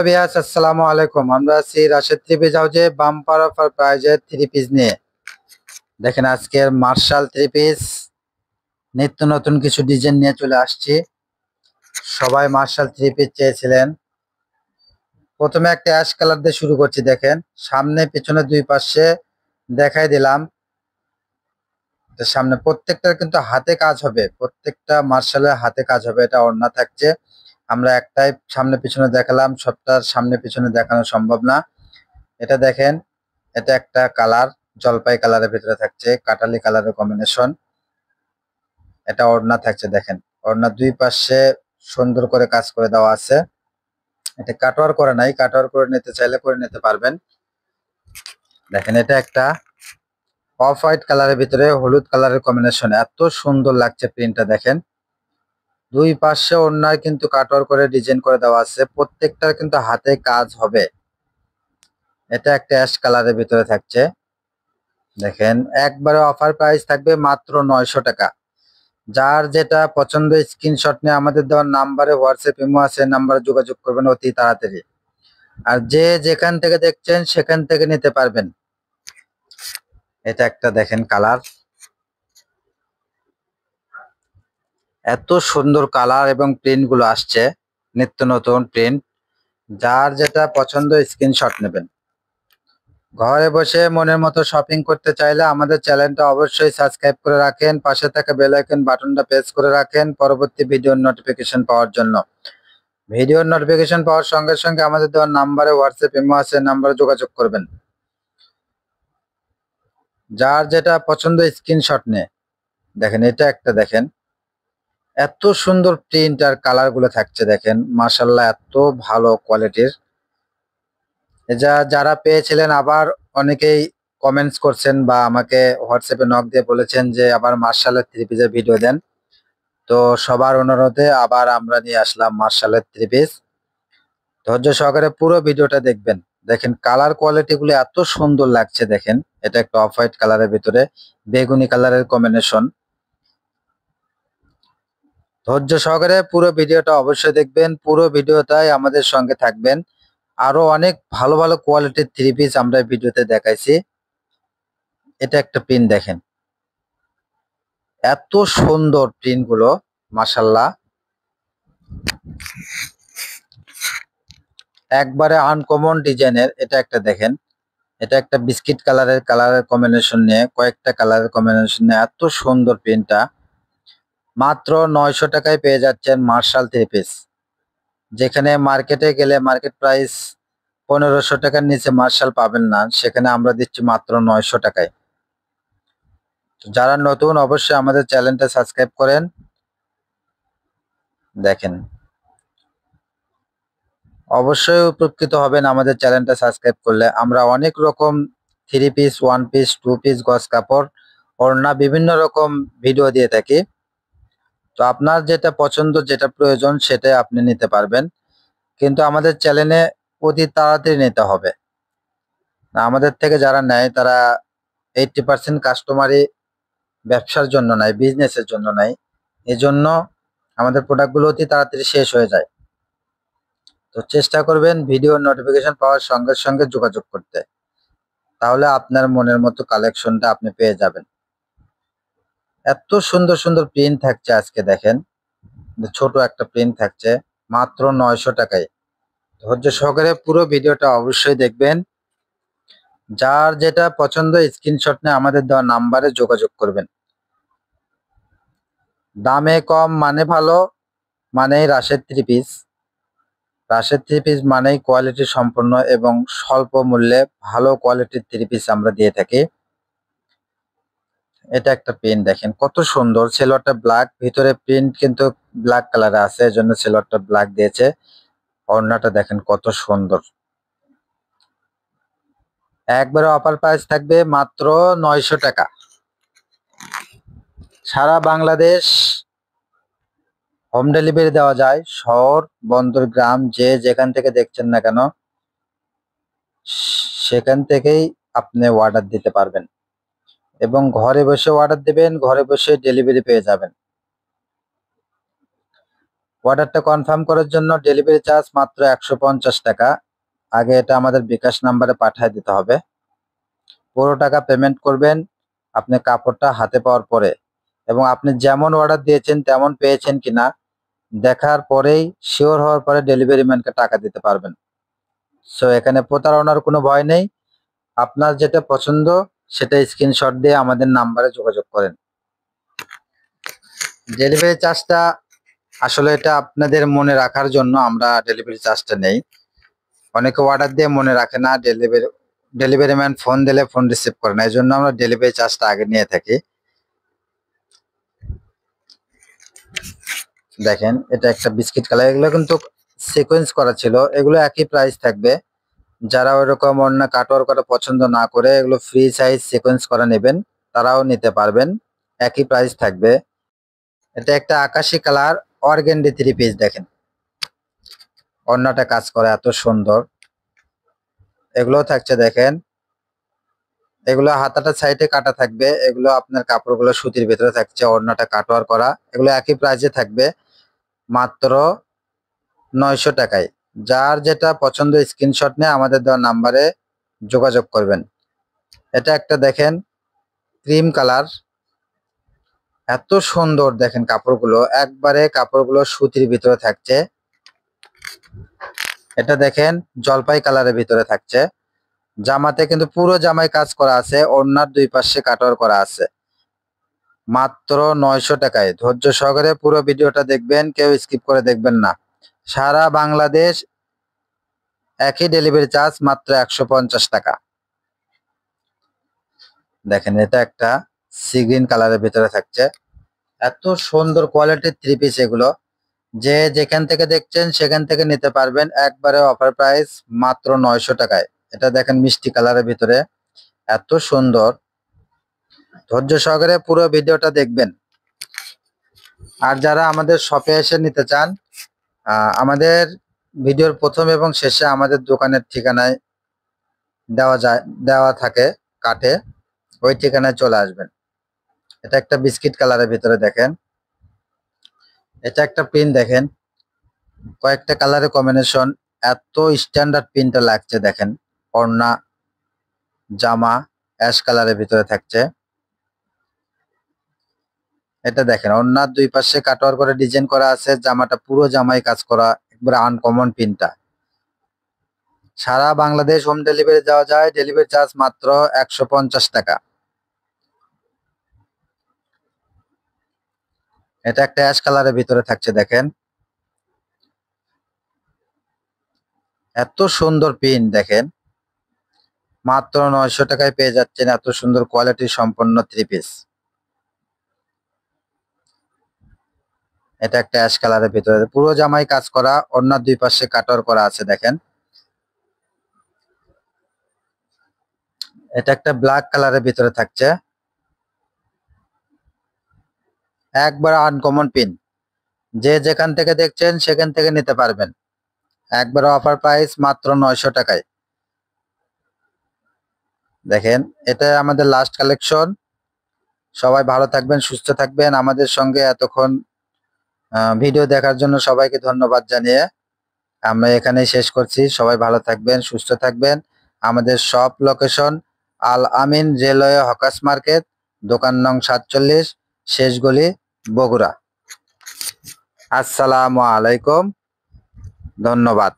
Viewers আসসালামু আলাইকুম। আমরা আছি রাশেদ থ্রি পিস হাউজে বাম্পার অফার প্রাইজে থ্রি পিস নিয়ে। দেখেন আজকের মার্শাল থ্রি পিস নিত্য নতুন কিছু ডিজাইন নিয়ে চলে আসছি। সবাই মার্শাল থ্রি পিস চেয়েছিলেন। প্রথমে একটা অ্যাশ কালার দিয়ে শুরু করছি। দেখেন সামনে পিছনে দুই পাশে দেখাই দিলাম। সামনে প্রত্যেকটার কিন্তু হাতে কাজ হবে, প্রত্যেকটা মার্শালের হাতে কাজ হবে। এটা ওড়না থাকছে। আমরা একটাই সামনে পিছনে দেখালাম, সবটার সামনে পিছনে দেখানো সম্ভব না। এটা দেখেন, এটা একটা কালার জলপাই কালারের ভিতরে থাকছে, কাটালি কালারের কম্বিনেশন। এটা ওড়না থাকছে। দেখেন ওড়না দুই পাশে সুন্দর করে কাজ করে দেওয়া আছে। এটা কাটওয়ার করে নাই, কাটওয়ার করে নিতে চাইলে করে নিতে পারবেন। দেখেন এটা একটা অফ হোয়াইট কালারের ভিতরে হলুদ কালারের কম্বিনেশন। এত সুন্দর লাগছে প্রিন্টটা। দেখেন দুই পাশে ওড়নায় কিন্তু কাটওয়ার করে ডিজাইন করে দেওয়া আছে, প্রত্যেকটার কিন্তু হাতে কাজ হবে। এটা একটা অ্যাশ কালারের ভিতরে থাকছে। দেখেন একবারে অফার প্রাইস থাকবে মাত্র 900 টাকা। যার যেটা পছন্দ স্ক্রিনশট নিয়ে আমাদের দেওয়ার নাম্বারে হোয়াটসঅ্যাপ ইমো আছে, নাম্বারে যোগাযোগ করবেন অতি তাড়াতাড়ি। আর যে যেখান থেকে দেখছেন সেখান থেকে নিতে পারবেন। এটা একটা দেখেন কালার, এত সুন্দর কালার এবং প্রিন্ট গুলো আসছে, নিত্য নতুন প্রিন্ট। যার যেটা পছন্দ স্ক্রিনশট নেবেন। ঘরে বসে মনের মতো শপিং করতে চাইলে আমাদের চ্যানেলটা অবশ্যই সাবস্ক্রাইব করে রাখেন, পাশে থাকা বেল আইকন বাটনটা প্রেস করে রাখেন পরবর্তী ভিডিওর নোটিফিকেশন পাওয়ার জন্য। ভিডিওর নোটিফিকেশন পাওয়ার সঙ্গে সঙ্গে আমাদের দেওয়ার নাম্বারে হোয়াটসঅ্যাপ ইমো আছে, নাম্বারে যোগাযোগ করবেন। যার যেটা পছন্দ স্ক্রিনশট নে। দেখেন এটা একটা দেখেন, এত সুন্দর প্রিন্ট আর কালার গুলো থাকছে। দেখেন মাশাআল্লাহ এত ভালো কোয়ালিটির। যারা পেয়েছিলেন আবার অনেকেই কমেন্টস করছেন বা আমাকে হোয়াটসঅ্যাপে নক দিয়ে বলেছেন যে আবার মার্শালের থ্রি পিসের ভিডিও দেন। তো সবার অনুরোধে আবার আমরা নিয়ে আসলাম মার্শালের থ্রি পিস। ধৈর্য সহকারে পুরো ভিডিওটা দেখবেন। দেখেন কালার কোয়ালিটি গুলো এত সুন্দর লাগছে। দেখেন এটা একটা অফ হোয়াইট কালারের ভিতরে বেগুনি কালারের কম্বিনেশন। ধৈর্য সহকারে পুরো ভিডিওটা অবশ্যই দেখবেন, পুরো ভিডিওটাই আমাদের সঙ্গে থাকবেন। আরো অনেক ভালো ভালো কোয়ালিটির থ্রি পিস আমরা ভিডিওতে দেখাইছি। এটা একটা প্রিন্ট দেখেন, এত সুন্দর প্রিন্ট গুলো মাশাআল্লাহ, একবারে আনকমন ডিজাইনের। এটা একটা দেখেন, এটা একটা বিস্কিট কালারের কম্বিনেশন নিয়ে, কয়েকটা কালারের কম্বিনেশন নিয়ে এত সুন্দর প্রিন্টটা। মাত্র 900 টাকায় পেয়ে যাচ্ছেন মার্শাল থ্রি পিস। যেখানে মার্কেটে গেলে মার্কেট প্রাইস 1500 টাকার নিচে মার্শাল পাবেন না, সেখানে আমরা দিচ্ছি মাত্র 900 টাকায়। যারা নতুন অবশ্যই আমাদের চ্যানেলটা সাবস্ক্রাইব করেন। দেখেন অবশ্যই উপকৃত হবেন আমাদের চ্যানেলটা সাবস্ক্রাইব করলে। আমরা অনেক রকম three piece, one piece, two piece, গজ কাপড়, ওড়না বিভিন্ন রকম ভিডিও দিয়ে থাকি। তো আপনার যেটা পছন্দ যেটা প্রয়োজন সেটাই আপনি নিতে পারবেন, কিন্তু আমাদের চ্যানেলে অতি তাড়াতাড়ি নিতে হবে। আমাদের থেকে যারা নেয় তারা 80% কাস্টমারই ব্যবসার জন্য নেয়, বিজনেসের জন্য নেয়। এজন্য আমাদের প্রোডাক্টগুলো অতি তাড়াতাড়ি শেষ হয়ে যায়। তো চেষ্টা করবেন ভিডিওর নোটিফিকেশন পাওয়ার সঙ্গে সঙ্গে যোগাযোগ করতে, তাহলে আপনার মনের মতো কালেকশনটা আপনি পেয়ে যাবেন। এত সুন্দর সুন্দর প্রিন্ট থাকছে আজকে। দেখেন ছোট একটা প্রিন্ট থাকছে মাত্র 900 টাকায়। ধৈর্য সহকারে পুরো ভিডিওটা অবশ্যই দেখবেন। যার যেটা পছন্দ স্ক্রিনশট নিয়ে আমাদের দেওয়া নাম্বারে যোগাযোগ করবেন। দামে কম মানে ভালো, মানেই Rashed three piece. Rashed three piece মানেই কোয়ালিটি সম্পন্ন এবং স্বল্প মূল্যে ভালো কোয়ালিটির থ্রি পিস আমরা দিয়ে থাকি। এটা একটা প্রিন্ট দেখেন কত সুন্দর, সেলোয়ারটা ব্ল্যাক, ভিতরে প্রিন্ট কিন্তু ব্ল্যাক কালারে আছে, এজন্য সেলোয়ারটা ব্ল্যাক দিয়েছে। ওড়নাটা দেখেন কত সুন্দর। একবারে অফার প্রাইস থাকবে মাত্র 900 টাকা। সারা বাংলাদেশ হোম ডেলিভারি দেওয়া যায়। শহর, বন্দর, গ্রাম, যে যেখান থেকে দেখছেন না কেন সেখান থেকেই আপনি অর্ডার দিতে পারবেন এবং ঘরে বসে অর্ডার দেবেন, ঘরে বসে ডেলিভারি পেয়ে যাবেন। অর্ডারটা কনফার্ম করার জন্য ডেলিভারি চার্জ মাত্র 150 টাকা। আগে এটা আমাদের বিকাশ নাম্বারে পাঠিয়ে দিতে হবে। পুরো টাকা পেমেন্ট করবেন আপনি কাপড়টা হাতে পাওয়ার পরে, এবং আপনি যেমন অর্ডার দিয়েছেন তেমন পেয়েছেন কিনা দেখার পরেই, শিওর হওয়ার পরে ডেলিভারি ম্যানকে টাকা দিতে পারবেন। সো এখানে প্রতারণার কোনো ভয় নেই। আপনার যেটা পছন্দ সেটা স্ক্রিনশট দিয়ে আমাদের নাম্বারে যোগাযোগ করেন। ডেলিভারি চার্জটা আসলে এটা আপনাদের মনে রাখার জন্য আমরা ডেলিভারি চার্জটা নেই। অনেকে অর্ডার দিয়ে মনে রাখে না, ডেলিভারি ম্যান ফোন দিলে ফোন রিসিভ করে না, এই জন্য আমরা ডেলিভারি চার্জটা আগে নিয়ে থাকি। দেখেন এটা একটা বিস্কিট কালার, এগুলো কিন্তু সিকোয়েন্স করা ছিল, এগুলো একই প্রাইস থাকবে। যারা ওইরকম অন্য কাটওয়ার করা পছন্দ না করে এগুলো ফ্রি সাইজ সিকোয়েন্স করা নেবেন তারাও নিতে পারবেন, একই প্রাইস থাকবে। এটা একটা আকাশি কালার অর্গেন্ডি 3 পিস, দেখেন অন্যটা কাজ করা এত সুন্দর। এগুলো থাকছে দেখেন, এগুলো হাতাটা সাইডে কাটা থাকবে, এগুলো আপনার কাপড়গুলো সুতির ভিতরে থাকছে, অন্যটা কাটওয়ার করা। এগুলো একই প্রাইসে থাকবে মাত্র 900 টাকায়। যার যেটা পছন্দ স্ক্রিনশট নিয়ে আমাদের দেওয়া নাম্বারে যোগাযোগ করবেন। এটা একটা দেখেন ক্রিম কালার, এত সুন্দর দেখেন কাপড়গুলো, একবারে কাপড়গুলো সুতির ভিতরে থাকছে। এটা দেখেন জলপাই কালারের ভিতরে থাকছে, জামাতে কিন্তু পুরো জামায় কাজ করা আছে, ওড়নার 2 পাশে কাটওয়ার করা আছে। মাত্র 900 টাকায়। ধৈর্য সহকারে পুরো ভিডিওটা দেখবেন, কেউ স্কিপ করে দেখবেন না। সারা বাংলাদেশ একই ডেলিভারি চার্জ, মাত্র 150 টাকা। দেখেন এটা একটা সি গ্রিন কালারের ভিতরে থাকছে, এত সুন্দর কোয়ালিটির 3 পিস এগুলো। যে যেখান থেকে দেখছেন সেখান থেকে নিতে পারবেন, একবারে অফার প্রাইস মাত্র 900 টাকায়। এটা দেখেন মিষ্টি কালারের ভিতরে, এত সুন্দর। ধৈর্য সহকারে পুরো ভিডিওটা দেখবেন। আর যারা আমাদের শপে এসে নিতে চান, আমাদের ভিডিওর প্রথম এবং শেষে আমাদের দোকানের ঠিকানায় দেওয়া থাকে কাটে, ওই ঠিকানায় চলে আসবেন। এটা একটা বিস্কিট কালারের ভিতরে দেখেন, এটা একটা পিন দেখেন, কয়েকটা কালারের কম্বিনেশন, এত স্ট্যান্ডার্ড পিনটা লাগছে দেখেন। ওড়না জামা অ্যাশ কালারের ভিতরে থাকছে। এটা দেখেন ওড়নার 2 পাশে কাটওয়ার করে ডিজাইন করা আছে, জামাটা পুরো জামাই কাজ করা, একবারে আনকমন পিনটা। সারা বাংলাদেশ হোম ডেলিভারি দেওয়া যায়, ডেলিভারি চার্জ মাত্র 150 টাকা। এটা একটা অ্যাশ কালারের ভিতরে থাকছে দেখেন, এত সুন্দর পিন দেখেন, মাত্র 900 টাকায় পেয়ে যাচ্ছেন এত সুন্দর কোয়ালিটি সম্পন্ন 3 পিস। এটা একটা অ্যাশ কালারের ভিতরে পুরো জামাই কাজ করা, ওড়নার 2 পাশে কাটওয়ার করা আছে দেখেন। এটা একটা ব্ল্যাক কালারের ভিতরে থাকছে, একবার আনকমন পিন। যে যেখান থেকে দেখছেন সেখান থেকে নিতে পারবেন, একবার অফার প্রাইস মাত্র 900 টাকায়। দেখেন এটা আমাদের লাস্ট কালেকশন। সবাই ভালো থাকবেন, সুস্থ থাকবেন। আমাদের সঙ্গে এতক্ষণ ভিডিও দেখার জন্য সবাইকে ধন্যবাদ জানিয়ে আমরা এখানেই শেষ করছি। সবাই ভালো থাকবেন, সুস্থ থাকবেন। আমাদের শপ লোকেশন আল আমিন রেলওয়ে হকার্স মার্কেট, দোকান নং 47, শেষ গলি, বগুড়া। আসসালামু আলাইকুম, ধন্যবাদ।